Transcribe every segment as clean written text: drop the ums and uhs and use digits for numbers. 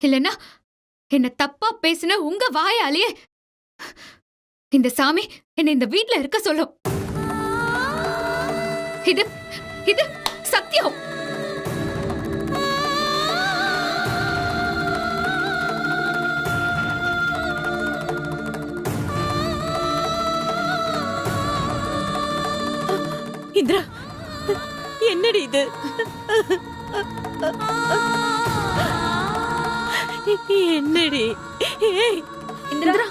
இல்லனா என்ன தப்பா பேசின உங்க வாயாலேயே இந்த சாமி என்ன இந்த வீட்ல இருக்க சொல்லும். இது இது சத்தியம். இந்திரா, என்னடி இது? என்னடி? இந்திரா,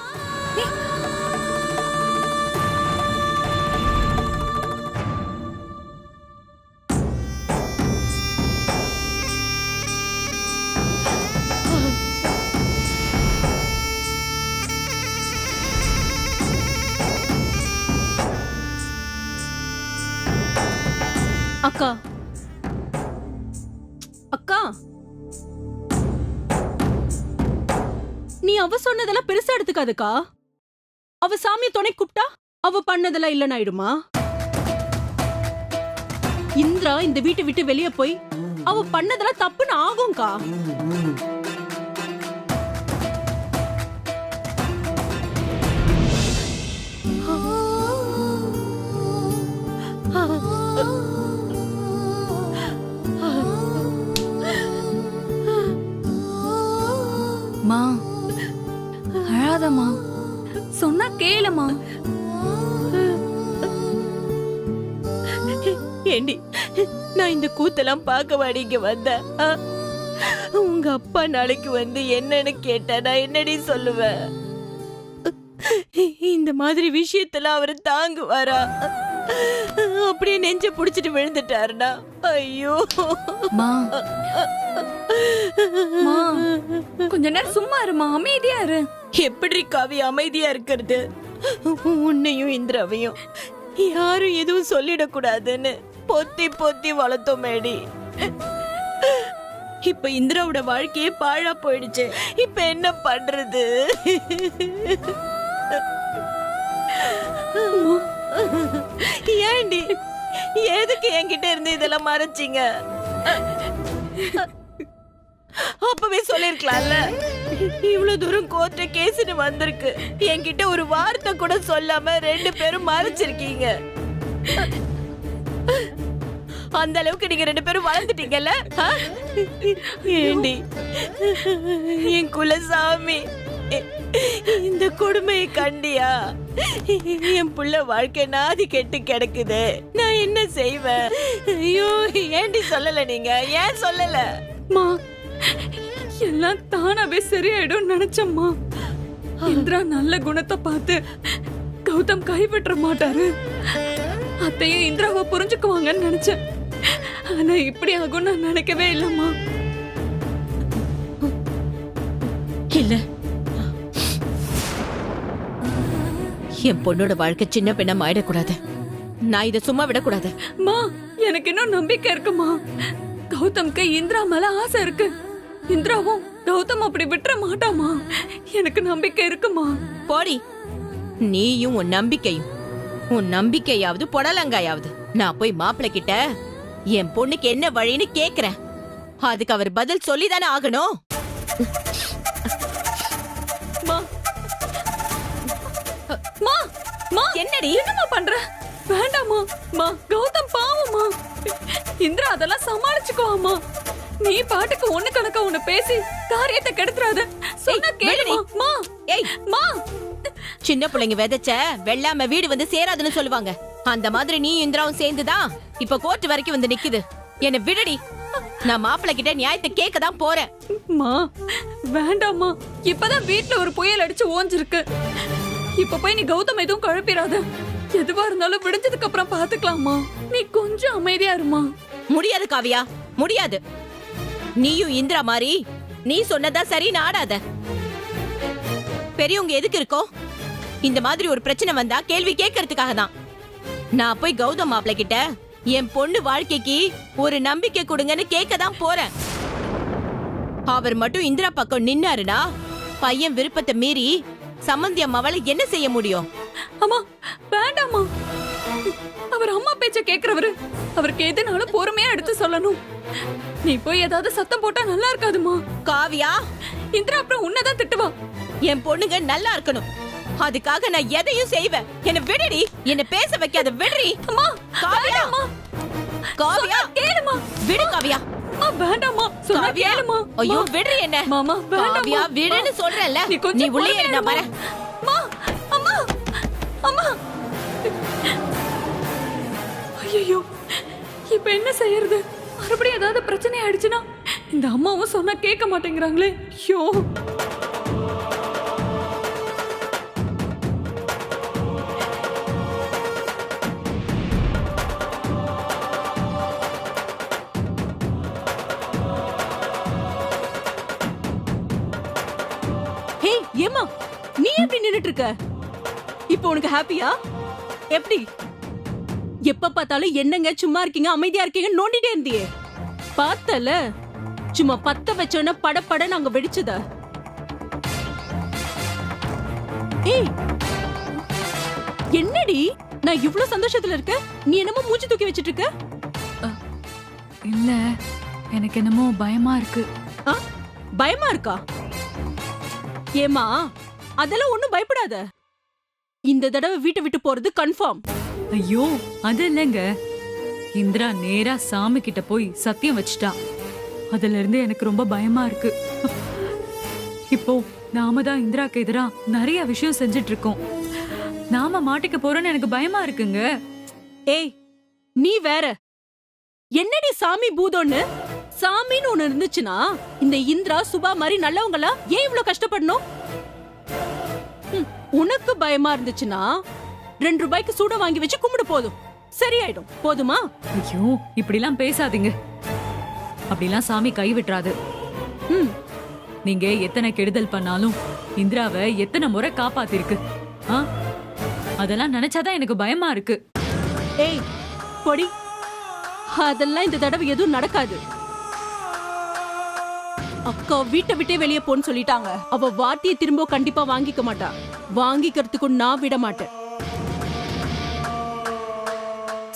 அக்கா, அக்கா, நீ அவ சொன்னதெல்லாம் பெருசா எடுத்துக்காதுக்கா. அவ சாமியை துணை கூப்பிட்டா அவ பண்ணதெல்லாம் இல்லன்னு ஆயிடுமா? இந்திரா இந்த வீட்டை விட்டு வெளியே போய் அவ பண்ணதெல்லாம் தப்புன்னு ஆகும்க்கா. மா அழாதம்மா, சொன்னா கேளுமா. ஏண்டி, நான் இந்த கூத்தெல்லாம் பார்க்க வாடி இங்க வந்தேன். உங்க அப்பா நாளைக்கு வந்து என்னன்னு கேட்டா நான் என்னடி சொல்லுவேன்? இந்த மாதிரி விஷயத்துல அவரு தாங்குவாரா? அப்படியே நெஞ்ச புடிச்சிட்டு விழுந்துட்டாருனா ஐயோ. மா மா, கொஞ்ச நேரம் சும்மா இருமா, அமைதியா இரு. எப்படி காவி அமைதியா இருக்கிறது? உன்னையும் இந்திராவையும் யாரும் எதுவும் சொல்லிடக்கூடாதுன்னு பொத்தி பொத்தி வளர்த்தோமேடி. இப்ப இந்திராவோட வாழ்க்கையே பாழா போயிடுச்சு. இப்ப என்ன பண்றது? ஏண்டி, எதுக்கு என்கிட்ட இருந்து இதெல்லாம் மறைச்சிங்க? அப்பவே சொல்லிருக்கலாம்ல. இவ்வளவு தூரம் கோர்ட்டு கேஸ்னு வந்திருக்கு, என்கிட்ட ஒரு வார்த்தை கூட சொல்லாம 2 பேரும் மறைச்சிருக்கீங்க. அந்த அளவுக்கு நீங்க 2 பேரும் வளர்ந்துட்டீங்கல்ல. ஏண்டி என் குலசாமி, இந்த கொடுமையை கண்டியா? என் புள்ள வாழ்க்கை நாதி கெட்டு கிடக்குது. நான் என்ன செய்வேன்? ஐயோ, ஏண்டி சொல்லல? நீங்க ஏன் சொல்லல? மா, எல்லாம் தானாவே சரியாயிடும் நினைச்சம்மா. இந்திரா நல்ல குணத்தை பார்த்து கௌதம் கைவிட்ட மாட்டாரு. அத்தையும் இந்திராவை புரிஞ்சுக்குவாங்கன்னு நினைச்சேன். ஆனா இப்படி ஆகும் நான் நினைக்கவே இல்லம்மா. இல்ல, என் பொண்ணோட வாழ்க்கை சின்ன பெண்ணா ஆயிடக்கூடாது. நான் இதை சும்மா விடக்கூடாது. மா, எனக்கு இன்னும் நம்பிக்கை இருக்குமா. கௌதம்க்கு இந்திரா மேல ஆசை இருக்கு. இந்திராவும் கௌதம் அப்படி விட்டுற மாட்டாமா. எனக்கு நம்பிக்கை இருக்குமா. போடி, நீயும் உன் நம்பிக்கையும். உன் நம்பிக்கையாவது புடலங்காயாவது. நான் போய் மாப்பிள்ளை கிட்ட என் பொண்ணுக்கு என்ன வழின்னு கேக்குறேன். அதுக்கு அவர் பதில் சொல்லிதானே ஆகணும். என்னடி என்னமா பண்ற? வேண்டாமா மா, கௌதம் பாவமா. இந்திரா அதெல்லாம் சமாளிச்சுக்குவாமா. நீ பாட்டுக்கு ஒண்ணு கணக்கா ஒண்ணு பேசி காரியத்தை கெடுத்துறாத. சொன்னா கேளுமா. மா, ஏய் மா, சின்ன பிள்ளைங்க விதைச்ச வெள்ளாம வீடு வந்து சேராதுன்னு சொல்லுவாங்க. அந்த மாதிரி நீ இந்திராவும் சேர்ந்துதான் இப்ப கோர்ட் வரைக்கும் வந்து நிக்குது. என்ன விடுடி, நான் மாப்பிள்ளை கிட்ட நியாயத்தை கேட்க தான் போறேன். மா வேண்டாமா, இப்பதான் வீட்டுல ஒரு புயல் அடிச்சு ஓஞ்சிருக்கு. இப்ப போய் நீ கௌதம் எதுவும் குழப்பிடாத. எதுவா இருந்தாலும் விடுஞ்சதுக்கு அப்புறம் பாத்துக்கலாமா. நீ கொஞ்சம் அமைதியா இருமா. முடியாது காவியா, முடியாது. நீயும் இந்திரா மாதிரி நீ சொன்னதா சரி நாடாத. பெரியவங்க எதுக்கு இருக்கோ? இந்த மாதிரி ஒரு பிரச்சனை வந்தா கேள்வி கேட்கறதுக்காக தான். நான் போய் கௌதம் மாப்பிள்ளை கிட்ட என் பொண்ணு வாழ்க்கைக்கு ஒரு நம்பிக்கை கொடுங்கன்னு கேட்க தான் போறேன். அவர் மட்டும் இந்திரா பக்கம் நின்னாருனா பையன் விருப்பத்தை மீறி சம்பந்தி அம்மாவால என்ன செய்ய முடியும்? அம்மா வேண்டாமா, அவர் அம்மா பேச்ச கேக்குறவரு. அவருக்கு எதுனாலும் பொறுமையா எடுத்து சொல்லணும். நீ போய் ஏதாவது சத்தம் போட்டா நல்லா இருக்காதுமா. காவியா, இந்திரா அப்புறம் உன்னதான் திட்டுவா. என் பொண்ணுங்க நல்லா இருக்கணும், அதுக்காக நான் எதையும் செய்வேன். என்ன விடுடி, என்ன பேச வைக்காத, விடுடி. அம்மா காவியா, காவியா கேளுமா. விடு காவியா. வேண்டாமா, சொன்னா கேளுமா. ஐயோ விடுறி என்ன. மாமா காவியா விடுன்னு சொல்றேன்ல. நீ உள்ளே இரு, நான் வரேன். அம்மா அம்மா அம்மா. ஐயோ, இப்ப என்ன செய்யறது? மறுபடியும் ஏதாவது பிரச்சனை ஆயிடுச்சுன்னா இந்த அம்மாவும் சொன்னா கேட்க மாட்டேங்கிறாங்களே. ஐயோ. ஹே ஏமா, நீ எப்படி நின்னுட்டு இருக்க? இப்போ உனக்கு ஹாப்பியா? எப்படி எப்ப பார்த்தாலும் என்னங்க சும்மா இருக்கீங்க, அமைதியா இருக்கீங்க நோண்டிட்டே இருந்தியே, பார்த்தல? சும்மா பத்த வச்சோன்னா படப்பட நாங்க வெடிச்சத. ஏய் என்னடி, நான் இவ்ளோ சந்தோஷத்துல இருக்க, நீ என்னமோ மூச்சு தூக்கி வச்சிட்டு இருக்க? இல்ல, எனக்கு என்னமோ பயமா இருக்கு. பயமா இருக்கா? ஏமா, அதெல்லாம் ஒண்ணும் பயப்படாத. இந்த தடவை வீட்டை விட்டு போறது கன்ஃபார்ம். ஐயோ அது இல்லைங்க, இந்திரா நேரா சாமி கிட்ட போய் சத்தியம் வச்சுட்டா. அதுல இருந்து எனக்கு ரொம்ப பயமா இருக்கு. இப்போ நாம தான் இந்திராக்கு எதிரா நிறைய விஷயம் செஞ்சுட்டு இருக்கோம். நாம மாட்டிக்க போறோம்னு எனக்கு பயமா இருக்குங்க. ஏய் நீ வேற என்னடி சாமி பூதோன்னு? சாமின்னு ஒண்ணு இருந்துச்சுன்னா இந்த இந்திரா சுபா மாதிரி நல்லவங்களா ஏன் இவ்ளோ கஷ்டப்படணும்? உனக்கு பயமா இருந்துச்சுன்னா 2 ரூபாய்க்கு சூட வாங்கி வச்சு கும்பிடு, போதும், சரியாயிடும். போதுமா? ஐயோ இப்படிலாம் பேசாதீங்க. அப்படிலாம் சாமி கை விட்டுறாது. நீங்க எத்தனை கெடுதல் பண்ணாலும் இந்திராவை எத்தனை முறை காப்பாத்திருக்கு. அதெல்லாம் நினைச்சாதான் எனக்கு பயமா இருக்கு. ஏய் பொடி, அதெல்லாம் இந்த தடவை எதுவும் நடக்காது. அக்கா வீட்டை விட்டே வெளியே போன்னு சொல்லிட்டாங்க. அவ வார்த்தையை திரும்ப கண்டிப்பா வாங்கிக்க மாட்டா. வாங்கிக்கிறதுக்கு நான் விட மாட்டேன்.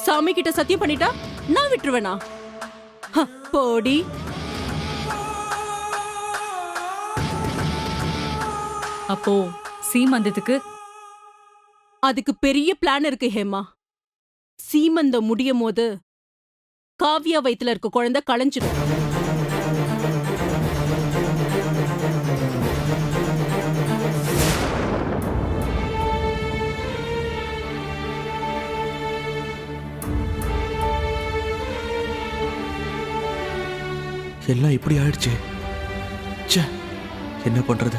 சாமி கிட்ட சத்தியம் பண்ணிட்டா நான் விட்டுருவேனா? போடி. அப்போ சீமந்தத்துக்கு? அதுக்கு பெரிய பிளான் இருக்கு ஹேமா. சீமந்தம் முடியும் போது காவியா வயித்துல இருக்க குழந்தை களைஞ்சிடும். எல்லாம் இப்படி ஆயிடுச்சு. என்ன பண்றது?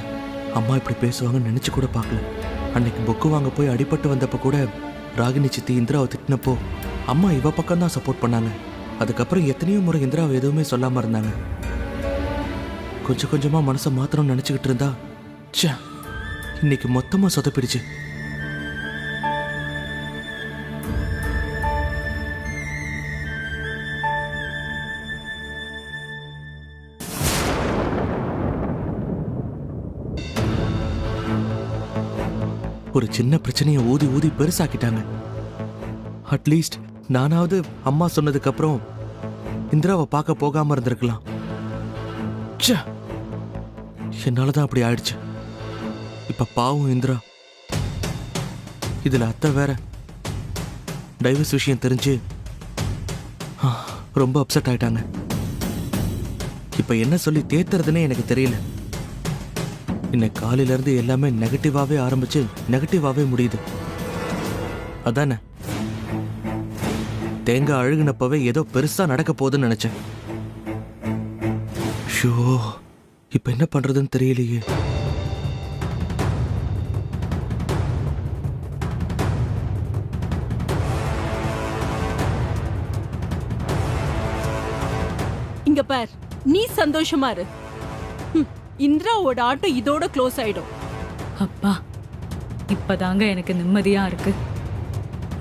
அம்மா இப்படி பேசுவாங்கன்னு நினைச்சு கூட பார்க்கல. அன்னைக்கு புக்கு வாங்க போய் அடிபட்டு வந்தப்ப கூட ராகினி சித்தி இந்திராவை திட்டினப்போ அம்மா இவ பக்கம் தான் சப்போர்ட் பண்ணாங்க. அதுக்கப்புறம் எத்தனையோ முறை இந்திராவை எதுவுமே சொல்லாம இருந்தாங்க. கொஞ்சம் கொஞ்சமா மனசை மாத்திரம் நினைச்சுக்கிட்டு இருந்தா இன்னைக்கு மொத்தமா சொதப்பிடுச்சு. ஒரு சின்ன பிரச்சனையை ஊதி ஊதி பெருசாக்கிட்டாங்க. அட்லீஸ்ட் நானாவது அம்மா சொன்னதுக்கு அப்புறம் இந்திராவை பார்க்க போகாம இருந்திருக்கலாம். என்னாலதான் அப்படி ஆயிடுச்சு. இப்ப பாவம் இந்திரா. இதுல அத்தை வேற டைவர்ஸ் விஷயம் தெரிஞ்சு ரொம்ப அப்செட் ஆயிட்டாங்க. இப்ப என்ன சொல்லி தேத்துறதுன்னே எனக்கு தெரியல. இன்னைக்கு காலையில இருந்து எல்லாமே நெகட்டிவாவே ஆரம்பிச்சு நெகட்டிவாவே முடியுது. அதானே? தேங்காய் அழுகுனப்பவே ஏதோ பெருசா நடக்க போகுதுன்னு நினைச்சேன். ஷோ, இப்ப என்ன பண்றதுன்னு தெரியலையே. இங்க பார், நீ சந்தோஷமா இரு. இந்திராவோட ஆட்டம் இதோட க்ளோஸ் ஆயிடும். அப்பா, இப்பதாங்க எனக்கு நிம்மதியா இருக்கு.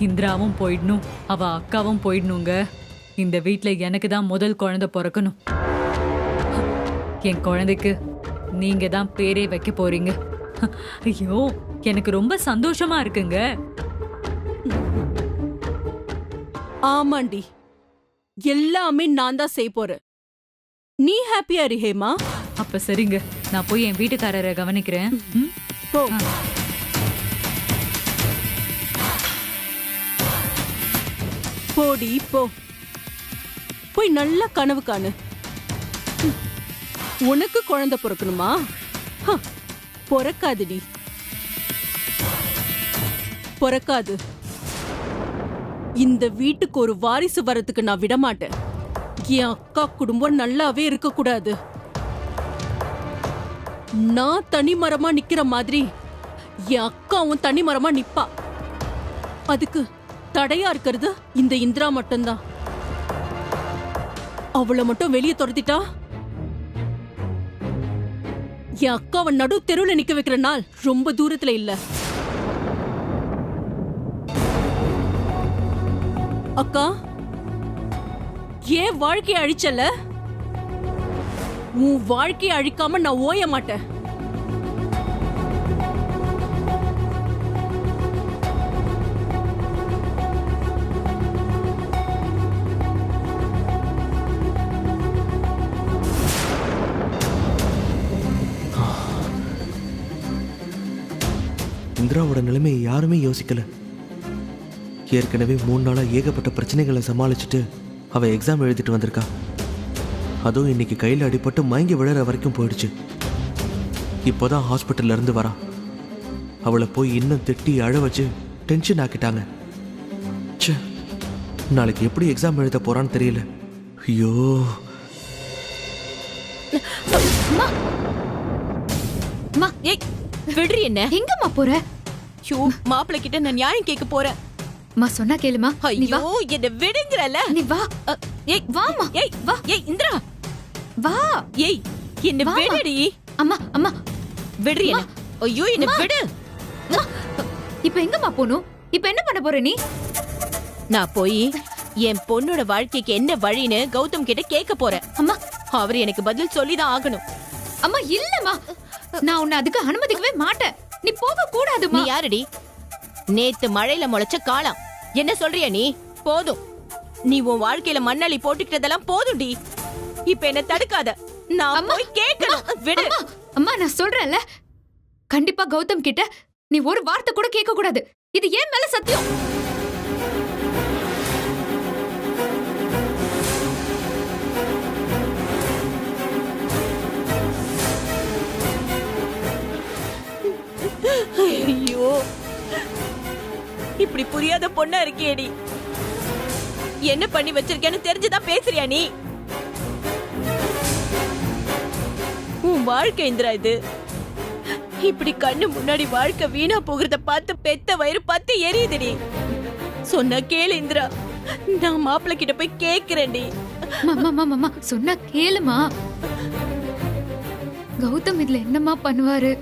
இந்திராவும் போயிடணும், அவ அக்காவும் போயிடணுங்க. இந்த வீட்ல எனக்கு தான் முதல் குழந்தை பிறக்கணும். என் குழந்தைக்கு நீங்க தான் பேரே வைக்க போறீங்க. ஐயோ, எனக்கு ரொம்ப சந்தோஷமா இருக்குங்க. ஆமாண்டி, எல்லாமே நான் தான் செய்ய போறேன். நீ ஹாப்பியா இரு ஹேமா. அப்ப சரிங்க, நான் போய் என் வீட்டுக்காரரை கவனிக்கிறேன். ம்? போ. போடி போ, போய் நல்ல கனவு காணு. உனக்கு குழந்தை பிறக்கணுமா? பிறக்காதுடி, பிறக்காது. இந்த வீட்டுக்கு ஒரு வாரிசு வரதுக்கு நான் விட மாட்டேன். என் அக்கா குடும்பம் நல்லாவே இருக்க கூடாது. நான் தனிமரமா நிக்கிற மாதிரி என் அக்காவும் தனிமரமா நிப்பா. அதுக்கு தடையா இருக்கிறது இந்த இந்திரா மட்டும்தான். அவளை மட்டும் வெளியே துரத்திட்டா என் அக்காவை நடு தெருவில் நிக்க வைக்கிற நாள் ரொம்ப தூரத்துல இல்ல. அக்கா, ஏன் வாழ்க்கையை அழிச்சல? உன் வாழ்க்கையை அழிக்காம நான் ஓய மாட்டேன். இந்திராவோட நிலைமையை யாருமே யோசிக்கல. ஏற்கனவே 3 நாளா ஏகப்பட்ட பிரச்சனைகளை சமாளிச்சுட்டு அவ எக்ஸாம் எழுதிட்டு வந்திருக்கா. அதுவும் இன்னைக்கு கையில் அடிபட்டு மயங்கி விழற வரைக்கும் போயிடுச்சு. இப்போதான் ஹாஸ்பிட்டல்ல இருந்து வரா. அவளை போய் இன்னும் திட்டி அழ வச்சு டென்ஷன் ஆக்கிட்டாங்க. ச்சே, நாளைக்கு எப்படி எக்ஸாம் எழுத போறான்னு தெரியல. ஐயோ, ஏய் விடுறி என்ன? எங்கம்மா போற? ஐயோ, மாப்பிள்ளை கிட்ட நான் நியாயம் கேட்க போறேன். அம்மா சொன்னா கேளுமா. ஐயோ, என்ன விடுங்கறல. நீ வா. ஏய் வாமா. ஏய் வா. ஏய் இந்திரா வா. ஏய் என்ன விடுடி. அம்மா அம்மா விடுறி என்ன? ஐயோ என்ன விடு. இப்போ எங்கம்மா போணும்? இப்போ என்ன பண்ண போற நீ? நான் போய் என் பொண்ணோட வாழ்க்கைக்கு என்ன வழின்னு கௌதம் கிட்ட கேட்க போறேன். அம்மா, அவர் எனக்கு பதில் சொல்லிதான் ஆகணும். அம்மா இல்லம்மா, நான் உன்னை அதுக்கு அனுமதிக்கவே மாட்டேன். நீ போக கூடாதுமா. நீ யாரடி? நேத்து மழையில முளைச்ச காளாம். என்ன சொல்றியா நீ? போதும், நீ உன் வாழ்க்கையில மண்ணள்ளி போட்டுக்கிட்டதெல்லாம் போதும்டி. இப்ப என்ன தடுக்காத. நான் போய் கேட்கணும். விடு. அம்மா நான் சொல்றேன்ல, கண்டிப்பா கௌதம் கிட்ட நீ ஒரு வார்த்தை கூட கேட்க கூடாது. இது ஏன் மேல சத்தியம். ஐயோ, இப்படி புரியாத பொண்ணா இருக்கியேடி. என்ன பண்ணி வச்சிருக்கேன்னு தெரிஞ்சுதான் பேசுறியா நீ? உன் வாழ்க்கை இந்திரா இது. இப்படி கண்ணு முன்னாடி வாழ்க்கை வீணா போகிறத பார்த்து பெத்த வயிறு பத்து எரியுதுடி. சொன்ன கேளு இந்திரா, நான் மாப்பிள்ளை கிட்ட போய் கேக்குறேன்டி. மாமா சொன்னா கேளுமா. கௌதம் இதுல என்னமா பண்ணுவாரு?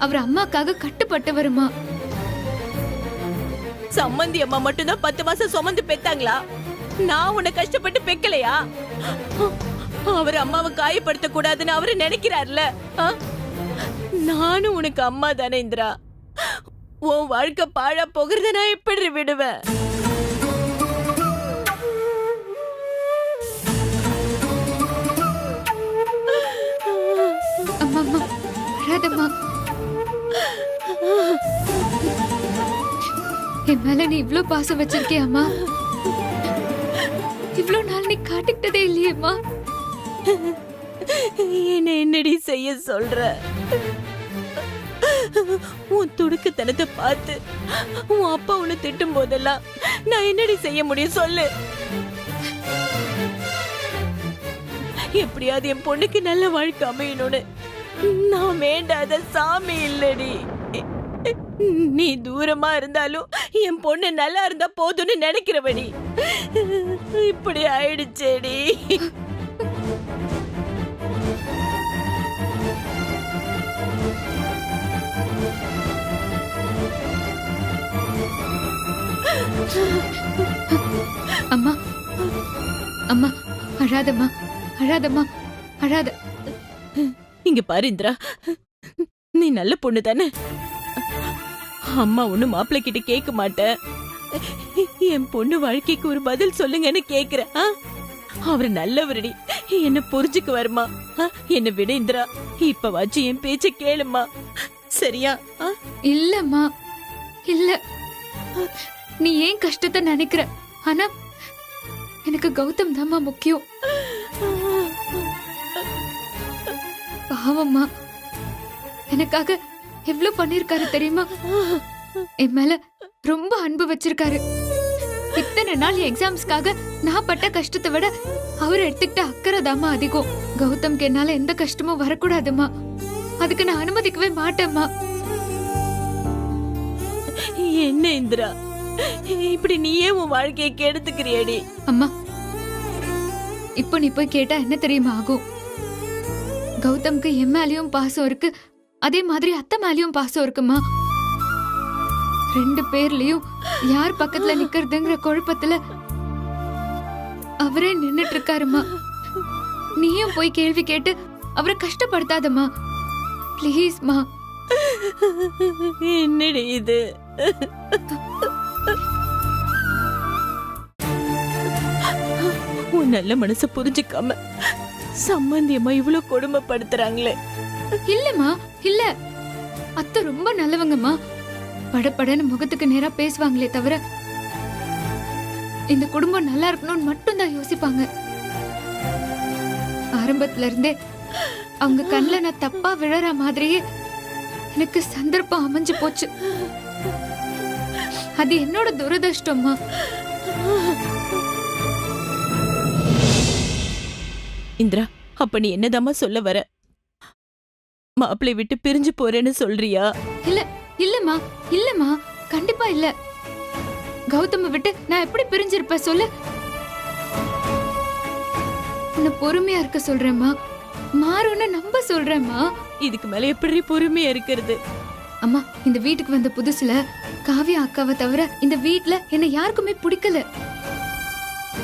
அவர் அம்மாக்காக கட்டுப்பட்டு வருமா? சம்மந்தி அம்மா மட்டும்தான் 10 மாசம் சுமந்து பெத்தாங்களா? நான் உன்னை கஷ்டப்பட்டு பெக்கலையா? அவர் அம்மாவை காயப்படுத்த கூடாதுன்னு அவரு நினைக்கிறார்ல. நானும் உனக்கு அம்மா தானே இந்திரா. உன் வாழ்க்கை பாழா போகிறத நான் எப்படி விடுவேன்? அம்மா வராதம்மா. என் மேல நீ இவ்ளோ பாசம் வச்சிருக்கே அம்மா. இவ்ளோ நாள் நீ காட்டிக்கிட்டதே இல்லையேம்மா. என்ன என்னடி செய்ய சொல்ற? உன் துடுக்குத்தனத்தை பார்த்து உன் அப்பா உன்னை திட்டும் போதெல்லாம் நான் என்னடி செய்ய முடியும் சொல்லு? எப்படியாவது என் பொண்ணுக்கு நல்ல வாழ்க்கை அமையணும்னு நான் வேண்டாத சாமி இல்லடி. நீ தூரமா இருந்தாலும் என் பொண்ணு நல்லா இருந்தா போதும்னு நினைக்கிறவடி. இப்படி ஆயிடுச்சேடி. அம்மா அம்மா அழாதம்மா, அழாதம்மா, அழாத. இங்க பாரு இந்திரா, நீ நல்ல பொண்ணு தானே. அம்மா ஒண்ணு மாப்பிள்ளை கிட்ட கேட்க மாட்டேன், என் பொண்ணு வாழ்க்கைக்கு ஒரு பதில் சொல்லுங்கன்னு கேக்குறேன். அவரு நல்லவரடி, என்ன புரிஞ்சுக்கு வருமா? என்ன விட இந்திரா, இப்ப வச்சு என் பேச்ச கேளுமா, சரியா? இல்லம்மா இல்ல, நீ ஏன் கஷ்டத்தை நினைக்கிற? ஆனா எனக்கு கௌதம் தாம்மா முக்கியம். பாவம்மா, எனக்காக எவ்வளவு பண்ணிருக்காரு தெரியுமா? என் மேல ரொம்ப அன்பு வச்சிருக்காரு. இத்தனை நாள் எக்ஸாம்ஸ்க்காக நான் பட்ட கஷ்டத்தை விட அவர் எடுத்துக்கிட்ட அக்கறை தாம்மா அதிகம். கௌதம்க்கு என்னால எந்த கஷ்டமும் வரக்கூடாதுமா, அதுக்கு நான் அனுமதிக்கவே மாட்டேம்மா. என்ன இந்திரா, இப்படி நீயே உன் வாழ்க்கையை கெடுத்துக்கிறியடி? அம்மா, இப்போ நீ போய் கேட்டா என்ன தெரியுமா ஆகும்? கௌதம்க்கு என் மேலயும் பாசம் இருக்கு, அதே மாதிரி அத்தை மேலயும் பாசம் இருக்குமா. ரெண்டு பேர்லயும் யார் பக்கத்துல நிக்கிறதுங்கிற குழப்பத்துல அவரே நின்னுட்டு இருக்காருமா. நீயும் போய் கேள்வி கேட்டு அவரை கஷ்டப்படுத்தாதம்மா, பிளீஸ்மா. என்னடி இது? உன் நல்ல மனசு புரிஞ்சுக்காம சம்பந்தியமா இவ்வளவு கொடுமைப்படுத்துறாங்களே. இல்லம்மா இல்ல, அத்தை ரொம்ப நல்லவங்கம்மா. படப்படன்னு முகத்துக்கு நேரா பேசுவாங்களே தவிர இந்த குடும்பம் நல்லா இருக்கணும்னு மட்டும்தான் யோசிப்பாங்க. ஆரம்பத்துல இருந்தே அவங்க கண்ணுல நான் தப்பா விழற மாதிரியே எனக்கு சந்தர்ப்பம் அமைஞ்சு போச்சு. அது என்னோட துரதிர்ஷ்டம்மா. இந்திரா, அப்ப நீ என்னதாம்மா சொல்ல வர? மாப்பிள்ளை விட்டு பிரிஞ்சு போறேன்னு சொல்றியா? இல்ல இல்லம்மா இல்லம்மா, கண்டிப்பா இல்ல. கௌதம விட்டு நான் எப்படி பிரிஞ்சிருப்ப சொல்லு? உன்னை பொறுமையா இருக்க சொல்றேம்மா, மாறுன்னு நம்ப சொல்றேம்மா. இதுக்கு மேல எப்படி பொறுமையா இருக்கிறது? அம்மா, இந்த வீட்டுக்கு வந்த புதுசுல காவியா அக்காவை தவிர இந்த வீட்ல என்ன யாருக்குமே பிடிக்கல.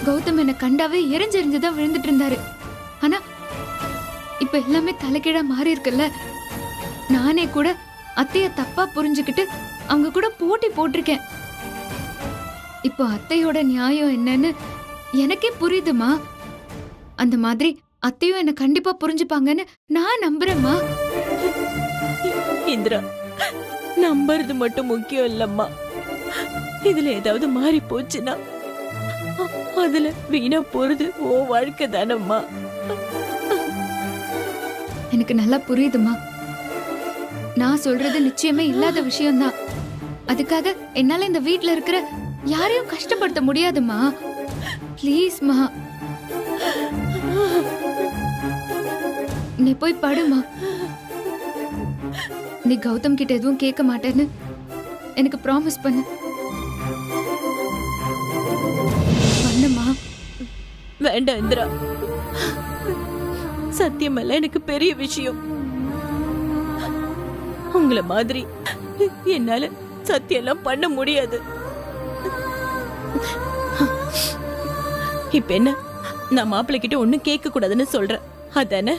கௌதம் என்ன கண்டாவே எரிஞ்செறிஞ்சுதான் விழுந்துட்டு இருந்தாரு. ஆனா இப்ப எல்லாமே தலைகீழா மாறி இருக்குல்ல. நானே கூட அத்தைய தப்பா புரிஞ்சுக்கிட்டு அவங்க கூட போட்டி போட்டிருக்கேன். இப்போ அத்தையோட நியாயம் என்னன்னு எனக்கே புரியுதுமா. அந்த மாதிரி அத்தையும் என்ன கண்டிப்பா புரிஞ்சுப்பாங்கன்னு நான் நம்புறேம்மா. இந்திரா, நம்புறது மட்டும் முக்கியம் இல்லம்மா. இதுல ஏதாவது மாறி போச்சுன்னா அதுல வீணா போறது ஓ வாழ்க்கை தானம்மா. எனக்கு நல்லா புரியுதுமா. நான் சொல்றது நிச்சயமே இல்லாத விஷயம்தான். அதுக்காக என்னால இந்த வீட்ல இருக்கிற யாரையும் கஷ்டப்படுத்த முடியாதுமா. ப்ளீஸ்மா, நீ போய் படுமா. நீ கௌதம் கிட்ட எதுவும் கேட்க மாட்டேன்னு எனக்கு ப்ராமிஸ் பண்ணு. பண்ணுமா. வேண்டாம் இந்திரா, சத்தியமல்ல எனக்கு பெரிய விஷயம். உங்களை மாதிரி என்னால சத்தியம் எல்லாம் பண்ண முடியாது. இப்ப என்ன, நான் மாப்பிள்ளை கிட்ட ஒண்ணும் கேட்க கூடாதுன்னு சொல்றேன், அதானே?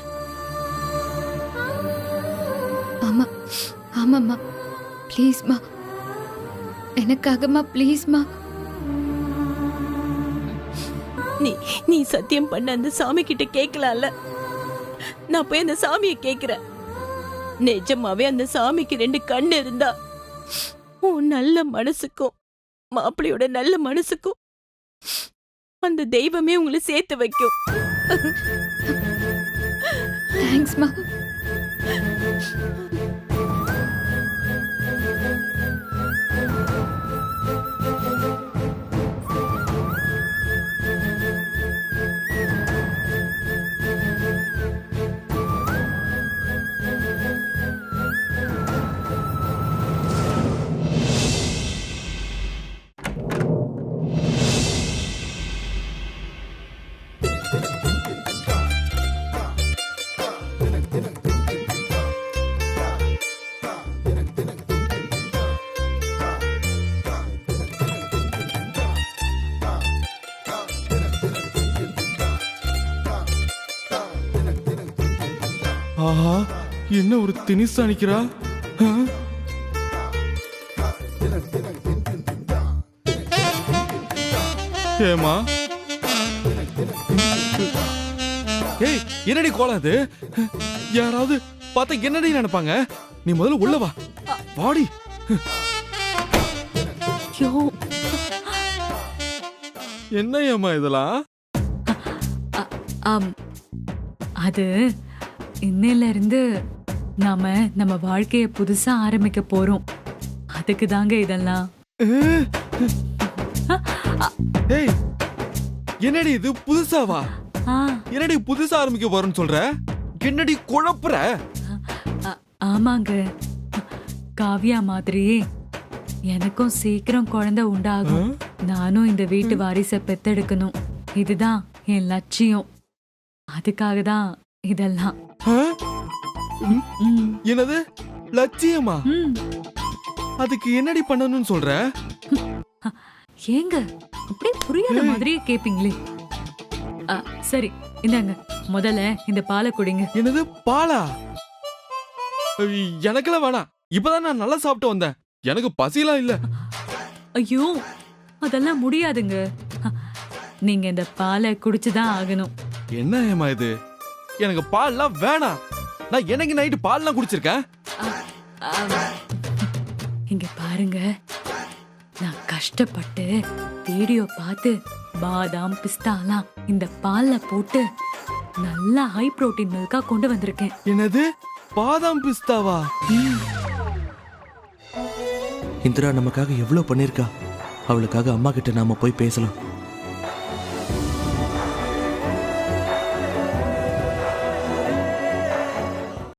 ஆமா ஆமாம்மா, ப்ளீஸ்மா, எனக்காகமா ப்ளீஸ்மா. நீ நீ சத்தியம் பண்ண அந்த சாமி கிட்ட கேட்கலாம்ல. நான் போய் அந்த சாமியை கேக்குறேன். நிஜமாவே அந்த சாமிக்கு ரெண்டு கண்ணு இருந்தா உன் நல்ல மனசுக்கும் மாப்பிள்ளையோட நல்ல மனசுக்கும் அந்த தெய்வமே உங்களை சேர்த்து வைக்கும். தேங்க்ஸ்மா. ஆஹா, என்ன ஒரு திணிசா நிக்கிறா. ஏமா ஏய் என்னடி கோலம் அது? யாராவது பார்த்தா என்னடி நினைப்பாங்க? நீ முதல்ல உள்ள வா. வாடி. ஐயோ, என்ன ஏமா இதெல்லாம்? ஆம், அது இன்னையில இருந்து நாம நம்ம வாழ்க்கைய புதுசா ஆரம்பிக்க போறோம். அதுக்கு தாங்க இதெல்லாம். ஏய் என்னடி இது புதுசாவா? ஆ, என்னடி புதுசா ஆரம்பிக்க போறேன்னு சொல்ற? என்னடி குழப்புற? ஆமாங்க, காவியா மாதிரியே எனக்கும் சீக்கிரம் குழந்தை உண்டாகும். நானும் இந்த வீட்டு வாரிசை பெத்தெடுக்கணும். இதுதான் என் லட்சியம். அதுக்காக தான் இதெல்லாம். ம், என்னது லட்சியமா? ம். அதுக்கு என்னடி பண்ணணும்னு சொல்ற? ஏங்க அப்படியே புரியாத மாதிரியே கேப்பீங்களே. சரி, இந்தாங்க, முதல்ல இந்த பாலை குடிங்க. என்னது பாலா? எனக்கெல்லாம் வேணாம். இப்பதான் நான் நல்லா சாப்பிட்டு வந்தேன். எனக்கு பசிலாம் இல்ல. ஐயோ, அதெல்லாம் முடியாதுங்க. நீங்க இந்த பாலை குடிச்சுதான் ஆகணும். என்ன ஏமா இது? எனக்கு பால்லாம் வேணாம். நான் எனக்கு நைட்டு பால்லாம் குடிச்சிருக்கேன். இங்க பாருங்க, நான் கஷ்டப்பட்டு வீடியோ பார்த்து பாதாம் பிஸ்தாலாம் இந்த பால்ல போட்டு நல்லா ஹை புரோட்டீன் மில்கா கொண்டு வந்திருக்கேன். என்னது பாதாம் பிஸ்தாவா? இந்திரா நமக்காக எவ்வளவு பண்ணிருக்கா. அவளுக்காக அம்மா கிட்ட நாம போய் பேசலாம்.